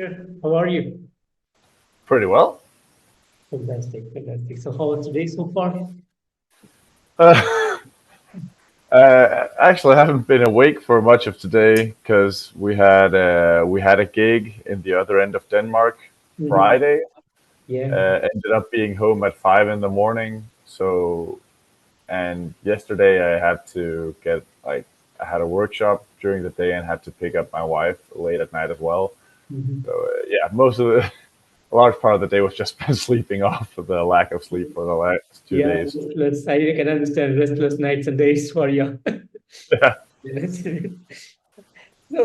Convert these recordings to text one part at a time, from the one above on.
Peter. How are you? Pretty well. Fantastic, fantastic. So, how was today so far? Uh, Actually, I haven't been awake for much of today because we had a gig in the other end of Denmark Hmm. Friday. Yeah. Ended up being home at 5 in the morning. So, and yesterday I had to get I had a workshop during the day and had to pick up my wife late at night as well. So Hmm. yeah, most of the a large part of the day was just spent sleeping off of the lack of sleep for the last two Yeah, days. restless. I can understand restless nights and days for you. Yes. So,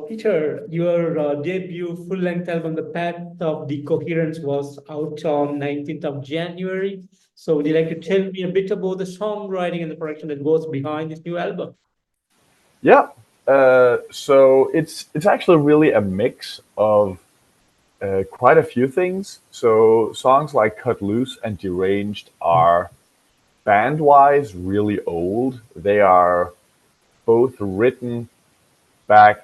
Peter, your debut full-length album, The Path of Decoherence, was out on 19th of January. So, would you like to tell me a bit about the songwriting and the production that goes behind this new album? Yeah. So it's actually really a mix of quite a few things. So songs like "Cut Loose" and "Deranged" are band-wise really old. They are both written back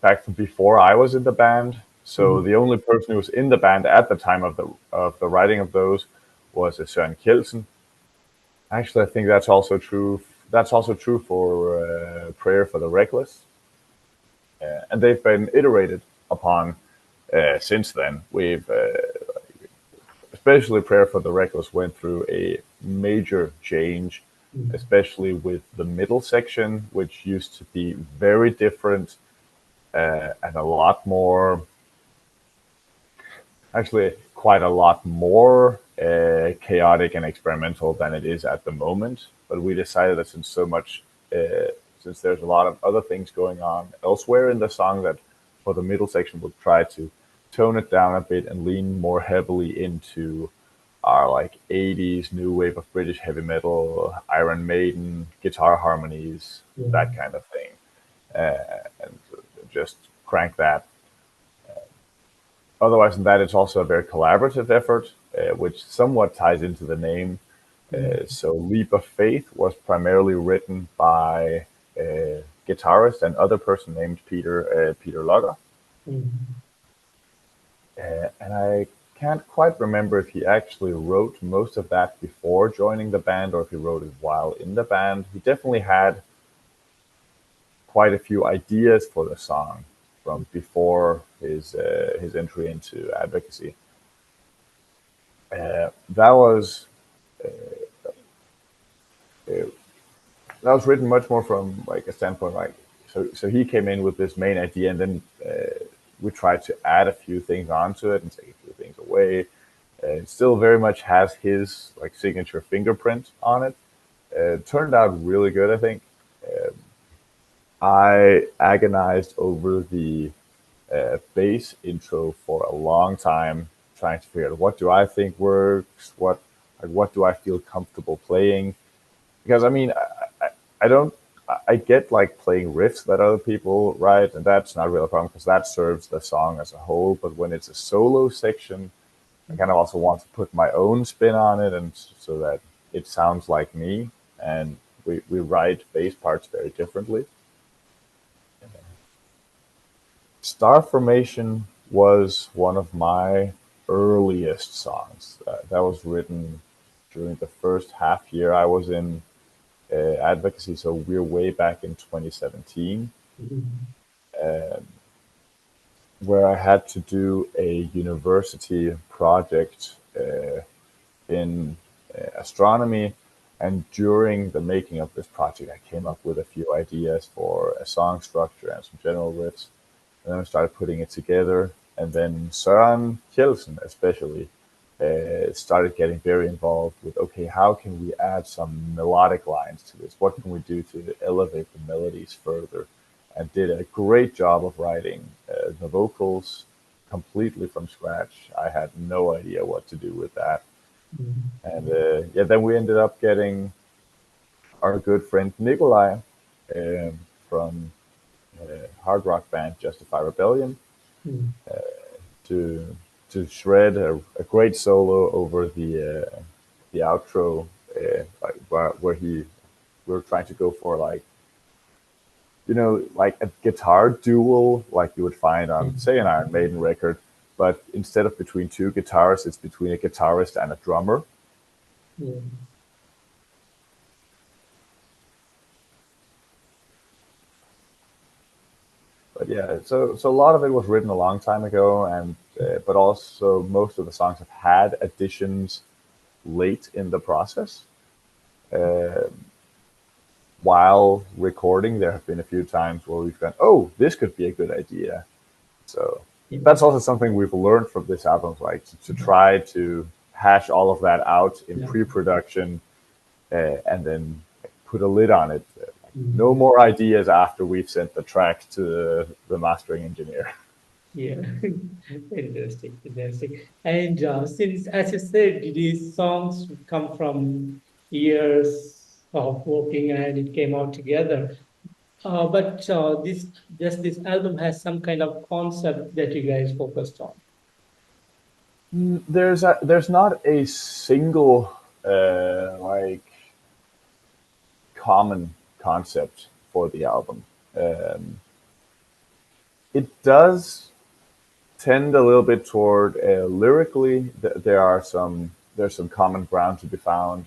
back from before I was in the band. So Mhm. the only person who was in the band at the time of the writing of those was Søren Kjeldsen. Actually, I think that's also true. That's also true for "Prayer for the Reckless." And they've been iterated upon since then. We've especially "Prayer for the Reckless" went through a major change, Mhm. especially with the middle section, which used to be very different and a lot more, actually, quite a lot more chaotic and experimental than it is at the moment. But we decided that since there's a lot of other things going on elsewhere in the song, that for the middle section we'll try to tone it down a bit and lean more heavily into our like 80s new wave of British heavy metal, Iron Maiden, guitar harmonies, Yeah. that kind of thing, and just crank that. Otherwise than that, it's also a very collaborative effort, which somewhat ties into the name. Mhm. So Leap of Faith was primarily written by a guitarist and other person named Peter Logger. Mhm. And I can't quite remember if he actually wrote most of that before joining the band or if he wrote it while in the band. He definitely had quite a few ideas for the song from before his entry into Advocacy. That was uh, that was written much more from like a standpoint like so he came in with this main idea and then we tried to add a few things onto it and take a few things away. It still very much has his like signature fingerprint on it. It turned out really good, I think. I agonized over the bass intro for a long time, trying to figure out what do I think works, what do I feel comfortable playing. Because I mean, I don't. I get like playing riffs that other people write, and that's not really a problem because that serves the song as a whole. But when it's a solo section, I kind of also want to put my own spin on it, and so that it sounds like me. And we write bass parts very differently. Star Formation was one of my earliest songs. That was written during the first half year I was in Advocacy, so we're way back in 2017, Mhm. where I had to do a university project in astronomy. And during the making of this project, I came up with a few ideas for a song structure and some general riffs. And then I started putting it together. And then Søren Kjeldsen, especially, started getting very involved with okay, how can we add some melodic lines to this? What can we do to elevate the melodies further? And did a great job of writing the vocals completely from scratch. I had no idea what to do with that. Mhm. And yeah, then we ended up getting our good friend Nikolai from hard rock band Justify Rebellion Mhm. to shred a great solo over the outro, like where he we were trying to go for like like a guitar duel, like you would find on, say, an Iron Maiden record, but instead of between two guitarists, it's between a guitarist and a drummer. Yeah. But yeah, so a lot of it was written a long time ago, and but also most of the songs have had additions late in the process. Uh, while recording, there have been a few times where we've gone, "Oh, this could be a good idea." So Yeah. that's also something we've learned from this album, like to try to hash all of that out in Yeah. pre-production, and then put a lid on it. No Mm. more ideas after we've sent the track to the mastering engineer. Yeah. Interesting, interesting. And since, as you said, these songs come from years of working and it came out together. But this album has some kind of concept that you guys focused on. There's not a single like common concept for the album. Um, it does tend a little bit toward lyrically. There's some common ground to be found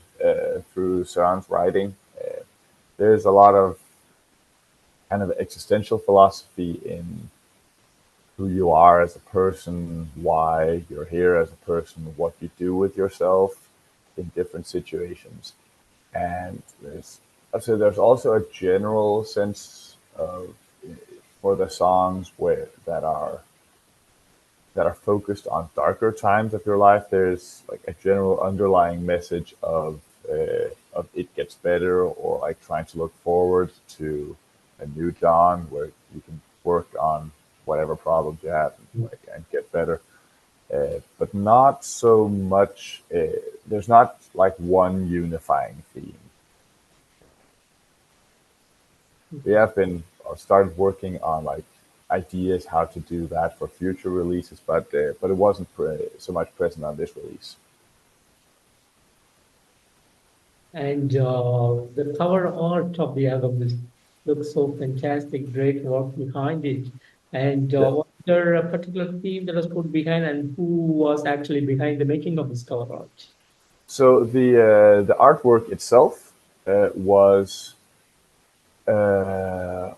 through Søren's writing. There's a lot of kind of existential philosophy in who you are as a person, why you're here as a person, what you do with yourself in different situations. And I'd say there's also a general sense of for the songs that are focused on darker times of your life. There's like a general underlying message of it gets better, or like trying to look forward to a new dawn where you can work on whatever problems you have and get better. But not so much. There's not like one unifying theme. We have been started working on like ideas how to do that for future releases, but it wasn't so much present on this release. And the cover art of the album looks so fantastic, great work behind it. And Yeah. was there a particular theme that was put behind, and who was actually behind the making of this cover art? So the artwork itself was uh,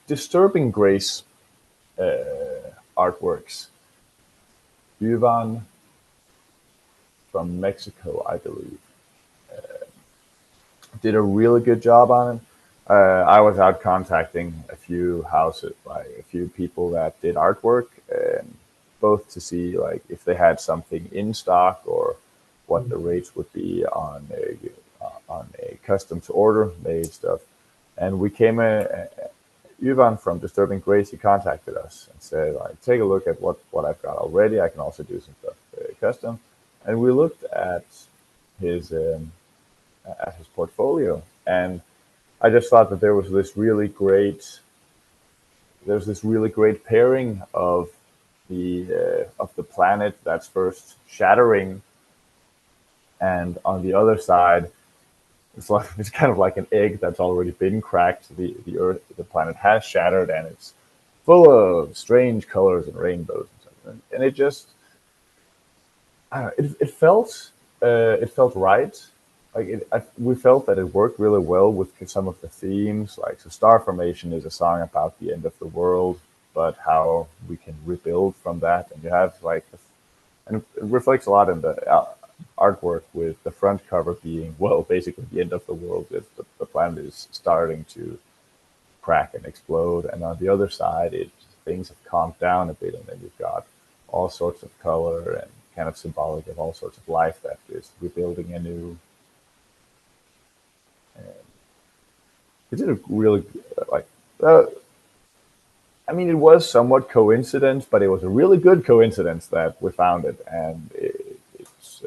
disturbing grace artworks. Yuvan from Mexico, I believe, did a really good job on it. I was out contacting a few houses, like a few people that did artwork, both to see like if they had something in stock or what the rates would be on a custom to order made stuff. And we came Ivan from Disturbing Grace, he contacted us and said, like, take a look at what I've got already. I can also do some stuff custom. And we looked his at his portfolio, and I just thought that there was this really great pairing of the planet that's first shattering, and on the other side, it's kind of like an egg that's already been cracked. The Earth, the planet has shattered, and it's full of strange colors and rainbows and stuff. And it just, I don't know, it felt right. Like we felt that it worked really well with some of the themes. Like, so Star Formation is a song about the end of the world, but how we can rebuild from that. And you have like, and it reflects a lot in the artwork, with the front cover being, well, basically the end of the world. If the planet is starting to crack and explode, and on the other side, things have calmed down a bit, and then you've got all sorts of color and kind of symbolic of all sorts of life that is rebuilding anew. And it did a really like. I mean, it was somewhat coincidence, but it was a really good coincidence that we found it, and it's.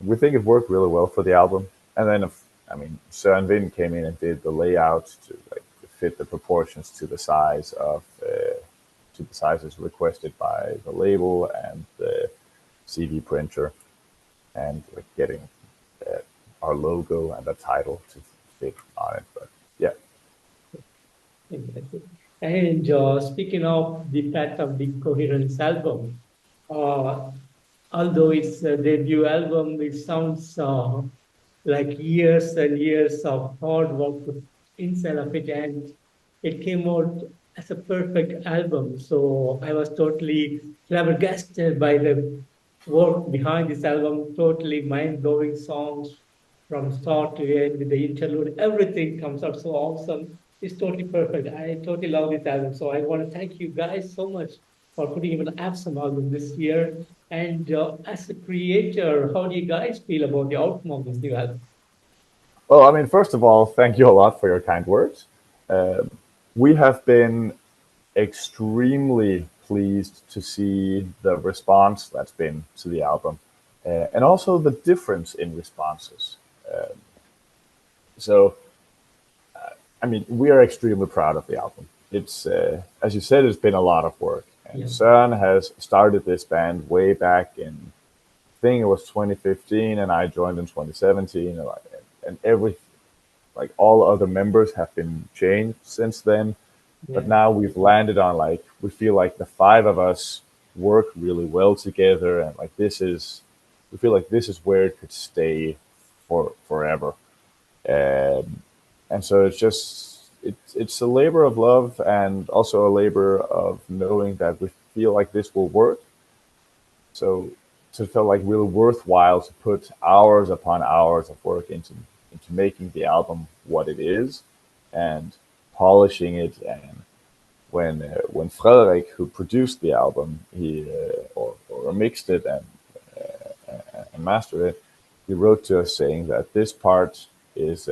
We think it worked really well for the album. And then, I mean, Søren Vind came in and did the layout to like fit the proportions to the sizes requested by the label and the CD printer, and like getting our logo and the title to fit on it. But yeah. Exactly. And speaking of the Path of Decoherence album, uh, although it's a debut album, it sounds like years and years of hard work put inside of it, and it came out as a perfect album. So I was totally flabbergasted by the work behind this album. Totally mind-blowing songs from start to end with the interlude. Everything comes out so awesome. It's totally perfect. I totally love this album. So I want to thank you guys so much for putting even an awesome album this year. And as a creator, how do you guys feel about the outcome of this new album? Well, I mean, first of all, thank you a lot for your kind words. Uh, we have been extremely pleased to see the response that's been to the album, and also the difference in responses. Uh, so, I mean, we are extremely proud of the album. It's, as you said, it's been a lot of work. And Yeah, Søren has started this band way back in, I think it was 2015, and I joined in 2017. And every, like all other members have been changed since then. But yeah, now we've landed on like, we feel like the five of us work really well together. And like, we feel like this is where it could stay for forever. Um, and so it's a labor of love and also a labor of knowing that we feel like this will work. So it felt like really worthwhile to put hours upon hours of work into making the album what it is and polishing it. And when Frederik, who produced the album, he or mixed it and mastered it, he wrote to us saying that this part is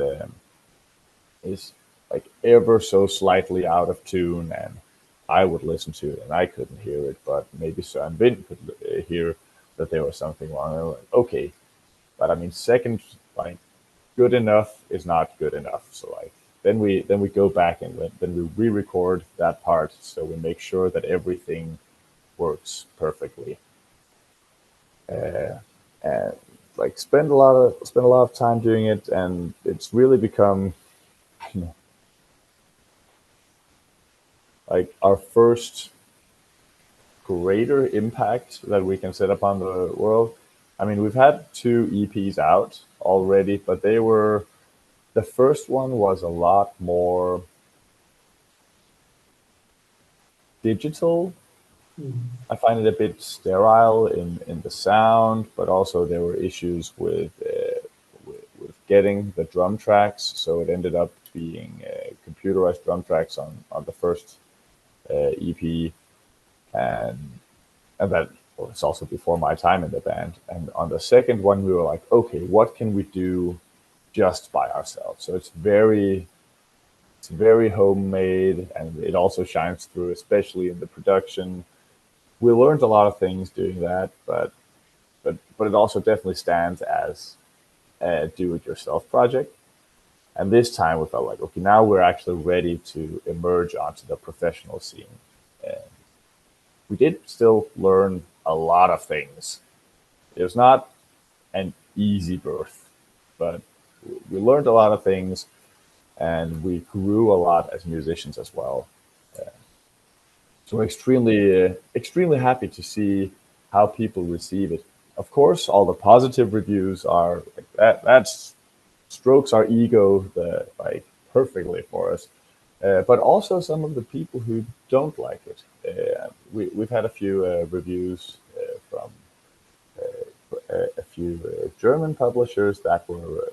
like ever so slightly out of tune, and I would listen to it and I couldn't hear it, but maybe Søren Vind could hear that there was something wrong. And I'm like, okay, but I mean, second, like, good enough is not good enough. So like, then we go back and then we re-record that part, so we make sure that everything works perfectly. And like spend a lot of time doing it, and it's really become, you know, like our first greater impact that we can set upon the world. I mean, we've had two EPs out already, but they were, the first one was a lot more digital. mm, I find it a bit sterile in the sound, but also there were issues with getting the drum tracks, so it ended up being computerized drum tracks on the first EP, and that was also before my time in the band. And on the second one, we were like, okay, what can we do just by ourselves? So it's very homemade, and it also shines through, especially in the production. We learned a lot of things doing that, but it also definitely stands as a do-it-yourself project. And this time we felt like, okay, now we're actually ready to emerge onto the professional scene. And we did still learn a lot of things. It was not an easy birth, but we learned a lot of things, and we grew a lot as musicians as well. So we're extremely happy to see how people receive it. Of course, all the positive reviews are like that. That's strokes our ego like perfectly for us. But also some of the people who don't like it. We've had a few reviews from a few German publishers that were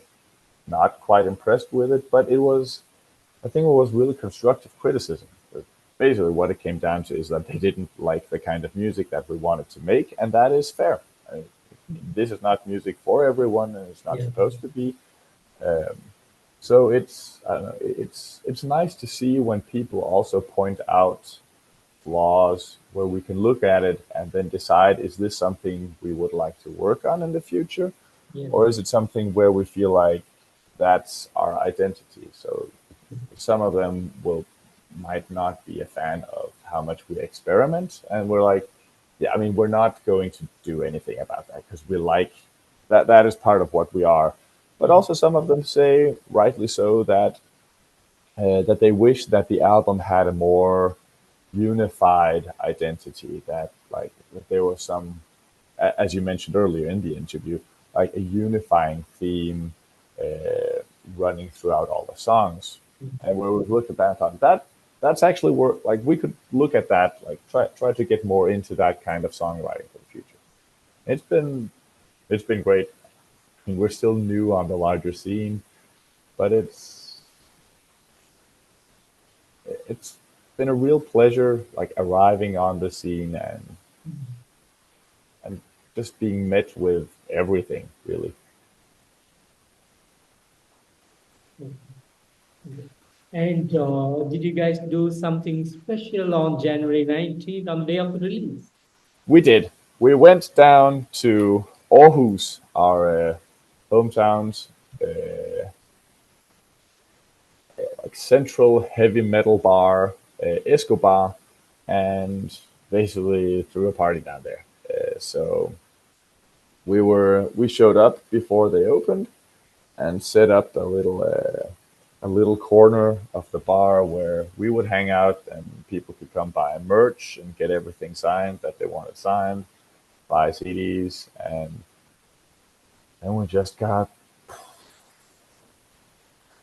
not quite impressed with it, but I think it was really constructive criticism. But basically, what it came down to is that they didn't like the kind of music that we wanted to make, and that is fair. I mean, this is not music for everyone, and it's not yeah, supposed to be. Um, so it's, I don't know, it's nice to see when people also point out flaws where we can look at it and then decide, is this something we would like to work on in the future, yeah, or is it something where we feel like that's our identity? So some of them will might not be a fan of how much we experiment, and we're like, yeah, I mean, we're not going to do anything about that because we like that. That is part of what we are. but also some of them say, rightly so, that they wish that the album had a more unified identity. That like that there was some, as you mentioned earlier in the interview, like a unifying theme running throughout all the songs. And when we looked at that, I thought that's actually where like we could look at that, like try to get more into that kind of songwriting for the future. It's been it's been great. I mean, we're still new on the larger scene, but it's been a real pleasure like arriving on the scene and just being met with everything really. And did you guys do something special on January 19th on the day of the release? We did. We went down to Aarhus, our hometown's like central heavy metal bar, Escobar, and basically threw a party down there. So we showed up before they opened and set up a little corner of the bar where we would hang out and people could come buy merch and get everything signed that they wanted signed, buy CDs, and then we just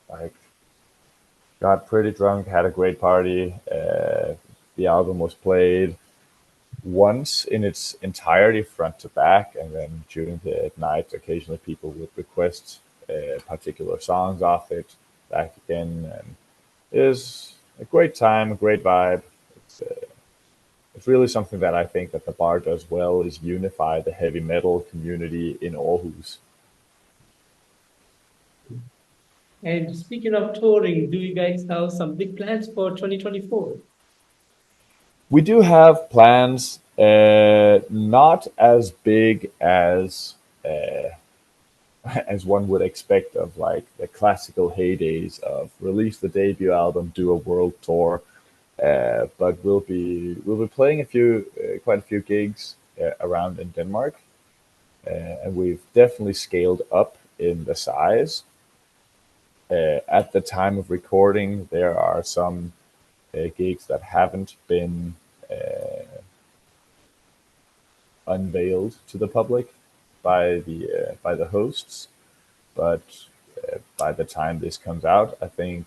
like got pretty drunk, had a great party. The album was played once in its entirety, front to back, and then during the night, occasionally people would request particular songs off it back again, and it was a great time, a great vibe. It's uh, it's really something that I think that the bar does well is unify the heavy metal community in Aarhus. And speaking of touring, do you guys have some big plans for 2024? We do have plans, not as big as one would expect of like the classical heydays of release the debut album, do a world tour. But we'll be playing quite a few gigs around in Denmark, and we've definitely scaled up in the size. At the time of recording, there are some gigs that haven't been unveiled to the public by the hosts. But by the time this comes out, I think,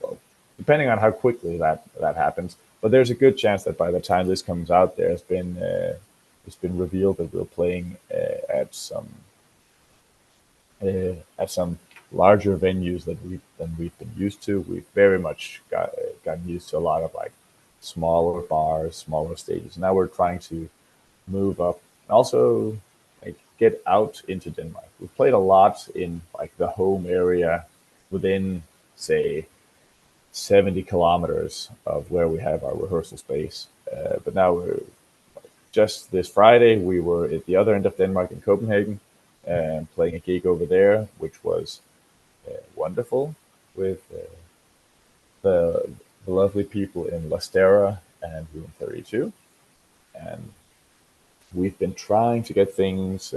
well, depending on how quickly that happens, but there's a good chance that by the time this comes out, it's been revealed that we're playing at some larger venues than we've been used to. We've very much gotten used to a lot of like smaller bars, smaller stages. Now we're trying to move up and also like get out into Denmark. We've played a lot in like the home area within say 70 kilometers of where we have our rehearsal space. But now we're just this Friday we were at the other end of Denmark in Copenhagen and playing a gig over there, which was wonderful with the the lovely people in Lastera and Room 32. And we've been trying to get things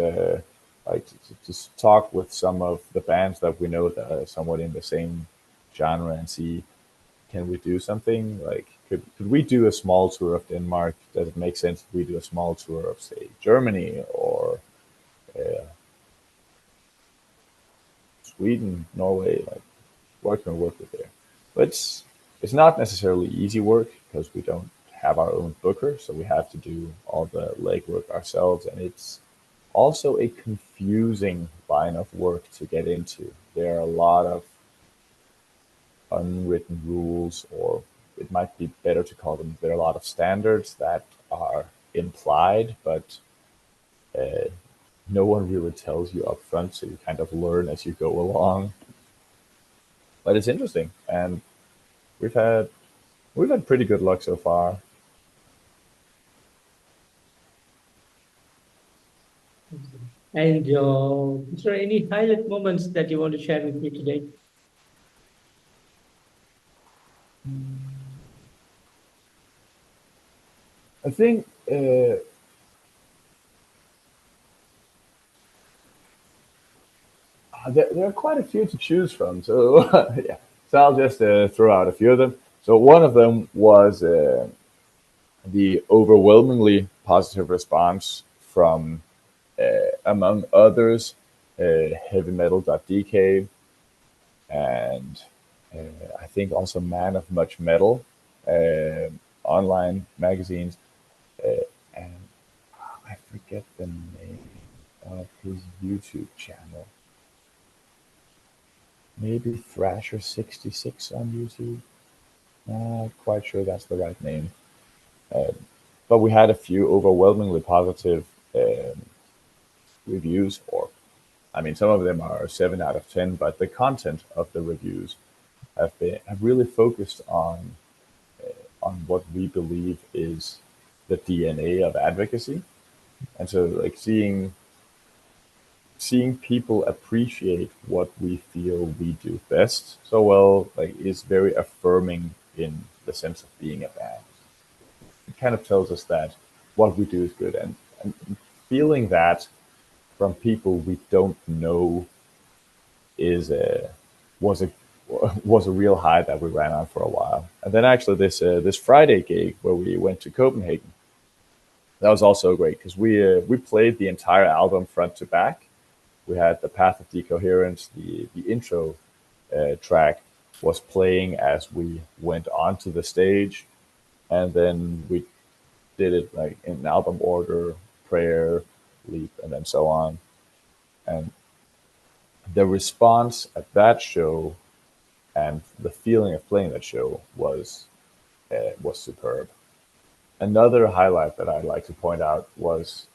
like to talk with some of the bands that we know that are somewhat in the same genre and see can we do something like could we do a small tour of Denmark? Does it make sense if we do a small tour of say Germany or uh, Sweden, Norway? Like what can we work with there? But it's not necessarily easy work because we don't have our own booker, so we have to do all the legwork ourselves, and it's also a confusing line of work to get into. There are a lot of unwritten rules, or it might be better to call them, there are a lot of standards that are implied, but uh, no one really tells you up front, so you kind of learn as you go along. But it's interesting, and we've had we've had pretty good luck so far. And is there any highlight moments that you want to share with me today? I think There are quite a few to choose from. So yeah, so I'll just throw out a few of them. So one of them was the overwhelmingly positive response from, among others, heavy metal.dk and I think also Man of Much Metal, uh, online magazines, and I forget the name of his YouTube channel. Maybe Thrasher66 on YouTube. Not quite sure that's the right name. Uh, but we had a few overwhelmingly positive um, reviews, or I mean, some of them are 7 out of 10, but the content of the reviews have really focused on what we believe is the DNA of advocacy, and so like seeing people appreciate what we feel we do best so well, like, is very affirming in the sense of being a band. It kind of tells us that what we do is good, and feeling that from people we don't know is a was a was a real high that we ran on for a while. And then actually this Friday gig where we went to Copenhagen, that was also great because we played the entire album front to back. We had the Path of Decoherence, the intro track was playing as we went onto the stage, and then we did it like in album order, prayer, leap, and then so on. And the response at that show and the feeling of playing that show was superb. Another highlight that I'd like to point out was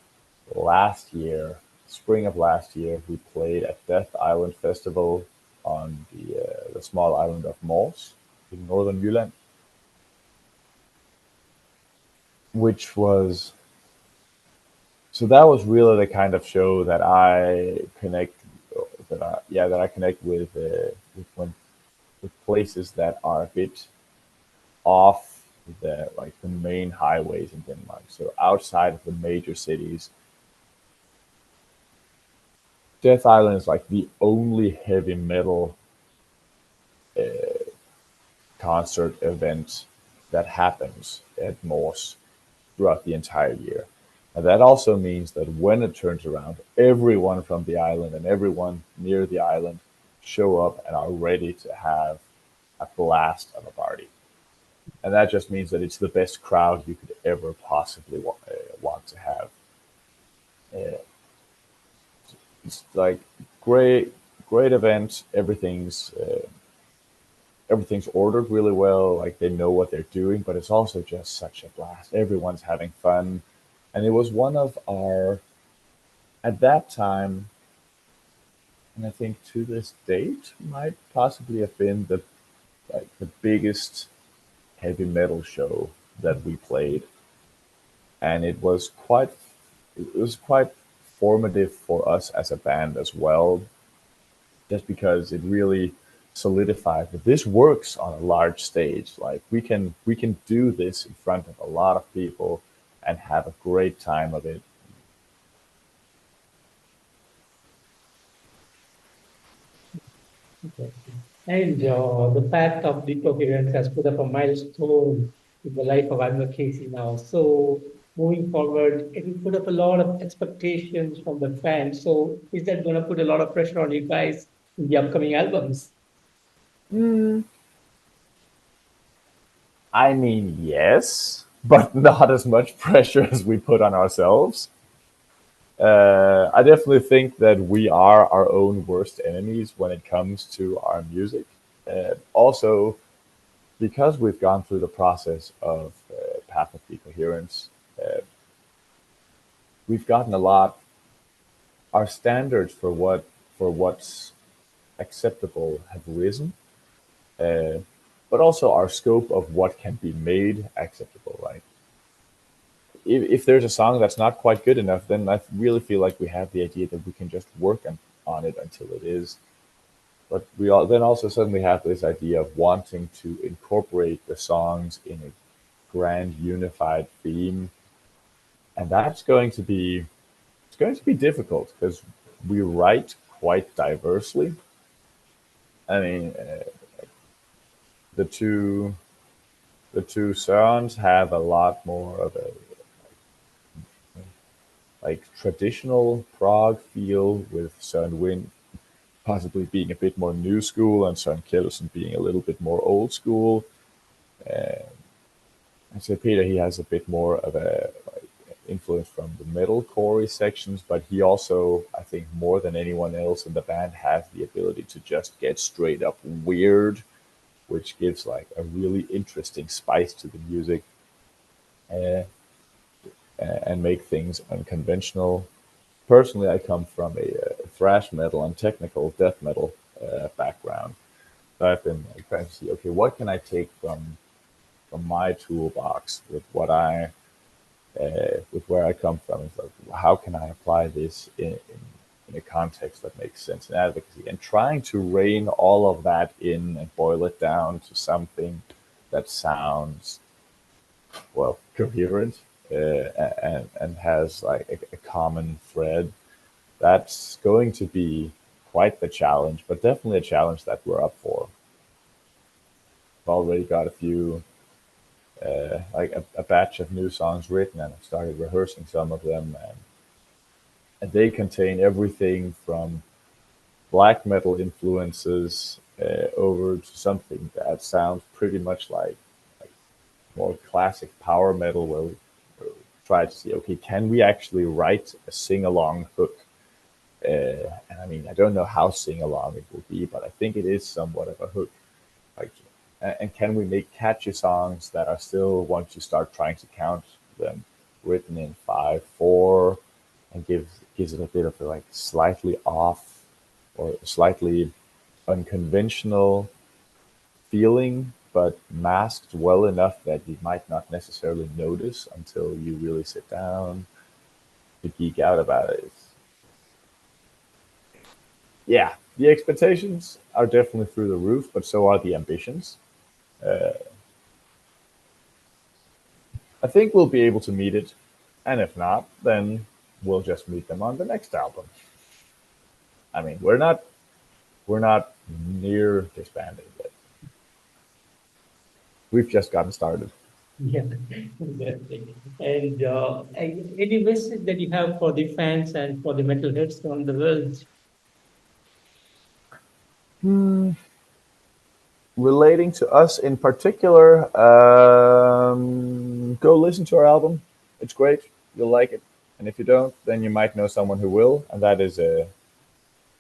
last year, spring of last year, we played at Death Island Festival on the small island of Mors in northern Jylland, which was so that was really the kind of show that I connect that I connect with when with places that are a bit off the main highways in Denmark. So outside of the major cities, Death Island is like the only heavy metal concert event that happens at Morse throughout the entire year. And that also means that when it turns around, everyone from the island and everyone near the island show up and are ready to have a blast of a party. And that just means that it's the best crowd you could ever possibly want to have. Uh, it's like great event. Everything's ordered really well. Like they know what they're doing, but it's also just such a blast. Everyone's having fun, and it was one of our at that time, and I think to this date might possibly have been the biggest heavy metal show that we played, and it was quite formative for us as a band as well, just because it really solidified that this works on a large stage. Like we can do this in front of a lot of people and have a great time of it. Interesting. And the path of decoherence has put up a milestone in the life of advocacy now. So moving forward, it will put up a lot of expectations from the fans. So is that going to put a lot of pressure on you guys in the upcoming albums? Mm, I mean, yes, but not as much pressure as we put on ourselves. I definitely think that we are our own worst enemies when it comes to our music. Also, because we've gone through the process of Path of Decoherence, we've gotten a lot. Our standards for what's acceptable have risen, uh, but also our scope of what can be made acceptable. Like if there's a song that's not quite good enough, then I really feel like we have the idea that we can just work on it until it is. But we all then also suddenly have this idea of wanting to incorporate the songs in a grand unified theme, and that's going to be it's going to be difficult because we write quite diversely. I mean, the two the two sounds have a lot more of a like traditional prog feel, with Søren Wind possibly being a bit more new school and Søren Kjeldsen being a little bit more old school. Uh, I say Peter, he has a bit more of a like, influence from the metalcore sections, but he also, I think, more than anyone else in the band, has the ability to just get straight up weird, which gives like a really interesting spice to the music, uh, and make things unconventional. Personally, I come from a thrash metal and technical death metal background. So I've been like, trying to see, okay, what can I take from my toolbox with what I with where I come from? It's like, how can I apply this in a context that makes sense in advocacy? And trying to rein all of that in and boil it down to something that sounds, well, coherent, and has like a common thread. That's going to be quite the challenge, but definitely a challenge that we're up for. I've already got a few, like a batch of new songs written, and I've started rehearsing some of them, and they contain everything from black metal influences over to something that sounds pretty much like more classic power metal, where we try to see, okay, can we actually write a sing along hook? And I mean, I don't know how sing along it will be, but I think it is somewhat of a hook. Like, and can we make catchy songs that are still, once you start trying to count them, written in 5/4, and gives it a bit of a like slightly off or slightly unconventional feeling, but masked well enough that you might not necessarily notice until you really sit down to geek out about it. Yeah, the expectations are definitely through the roof, but so are the ambitions. Uh, I think we'll be able to meet it, and if not, then we'll just meet them on the next album. I mean, we're not near disbanding yet. We've just gotten started. Yeah, exactly. And any message that you have for the fans and for the metalheads around the world? Hmm. Relating to us in particular, go listen to our album. It's great. You'll like it. And if you don't, then you might know someone who will, and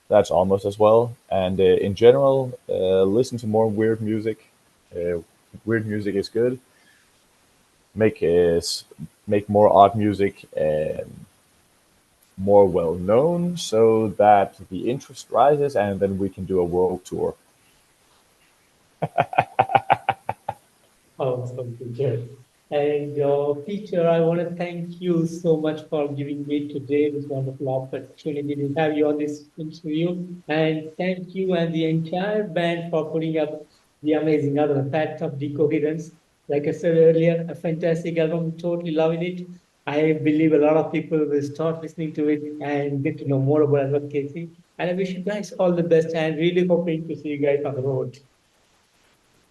that's almost as well. And in general, listen to more weird music. Uh, Weird music is good. Make make more odd music more well known, so that the interest rises, and then we can do a world tour. Awesome, teacher. And teacher, I want to thank you so much for giving me today this wonderful opportunity to have you on this interview. And thank you and the entire band for putting up the amazing album, Path of Decoherence. Like I said earlier, a fantastic album, totally loving it. I believe a lot of people will start listening to it and get to know more about advocacy. And I wish you guys all the best and really hoping to see you guys on the road.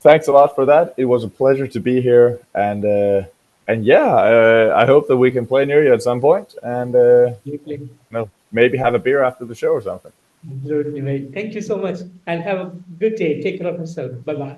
Thanks a lot for that. It was a pleasure to be here, and yeah, I hope that we can play near you at some point, and Absolutely. maybe have a beer after the show or something. Absolutely, mate. Thank you so much and have a good day. Take care of yourself. Bye bye.